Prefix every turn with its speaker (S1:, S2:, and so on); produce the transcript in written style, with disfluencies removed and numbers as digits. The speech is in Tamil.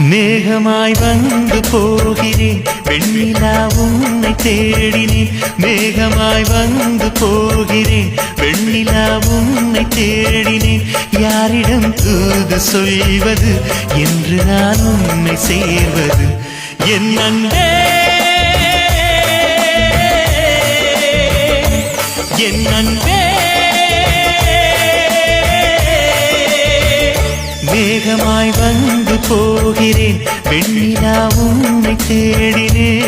S1: மேகமாய் வந்து போகிறேன் வெண்ணிலா உன்னை தேடினேன் மேகமாய் வந்து போகிறேன் வெண்ணிலா உன்னை தேடினேன் யாரிடம் தூது சொல்வது என்று நான் உன்னை சேர்வது என் அன்பே என் அன்பே மேகமாய் வந்து போகிறேன் வெண்ணிலா உன்னை தேடினேன்